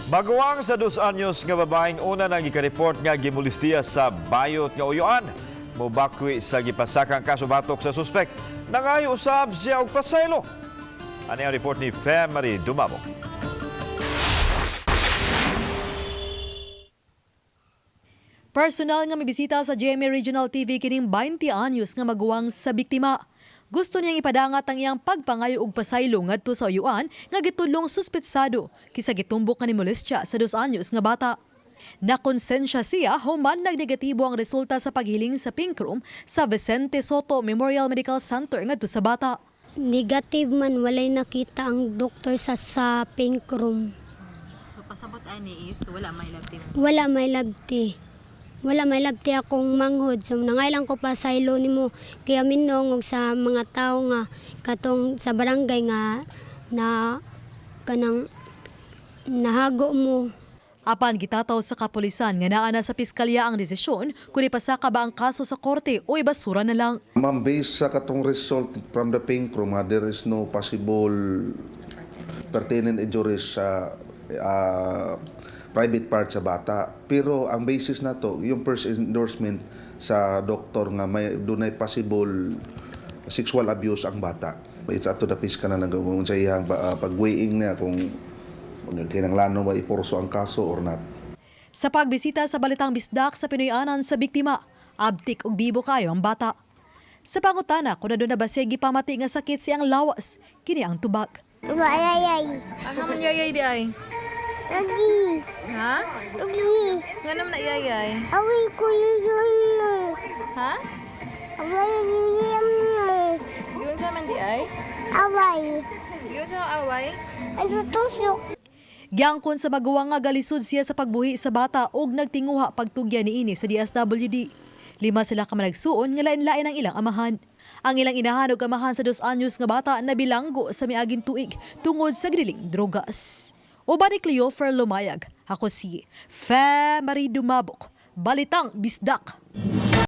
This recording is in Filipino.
Maguwang sa 2 anyos nga babaeng una nang ika-report nga gimulistiya sa bayot nga uyuan. Mubakwi sa gipasakang kaso batok sa suspek. Nangayo usab siya og pasaylo. Ano ang report ni Marie Dumamo? Personal nga mibisita sa GMA Regional TV kining 20 anyos nga maguwang sa biktima. Gusto niyang ipadangat ang iyang pagpangayo og pasaylo ngadto sa uyuan nga gitulong suspetsado kisa gitumbok nga ni molestya sa 2 anyos nga bata. Nakonsensya siya human nagnegatibo ang resulta sa paghiling sa pink room sa Vicente Soto Memorial Medical Center ngadto sa bata. Negative man, walay nakita ang doktor sa pink room. So pasabot ani is wala may labti. Wala may labti. Wala may labti akong manghod. So nangailang ko pa saylo nimo kaya minong og sa mga tao nga katong sa barangay nga na kanang nahago mo. Apan gitataw sa kapulisan nga naa na sa piskalya ang desisyon kung ipasaka ba ang kaso sa korte o ibasura na lang. Ma'am, based sa katong result from the pink room, there is no possible pertinent injuries sa private part sa bata. Pero ang basis na to, yung first endorsement sa doktor nga may dunay possible sexual abuse ang bata. It's up to the fiscal na nagawin sa iyang pag-weighing niya kung kinanglan ba iporso ang kaso or not. Sa pagbisita sa Balitang Bisdak sa Pinoyanan sa biktima, abtik og bibo kayo ang bata. Sa pangutana, kung na ba siya gipamati nga sakit siyang lawas, kini ang tubag. Ayayay. Asa man yayay di ay? Lagi. Ha? Lagi. Nganam na yayay? Away ko yung Ha? Away yung Giun sa man di ay? Away. Giun sa away? Ano tusok? Giangkon sa maguwang nga galisod siya sa pagbuhi sa bata og nagtinguha pagtugya niini sa DSWD. 5 sila ka managsuon nga lain-lain ang ilang amahan. Ang ilang inahan og amahan sa 2 anyos nga bata na bilanggo sa miaging tuig tungod sa griling drogas. Uban ni Cleofer Lumayag, ako si Marie Dumabok, Balitang Bisdak.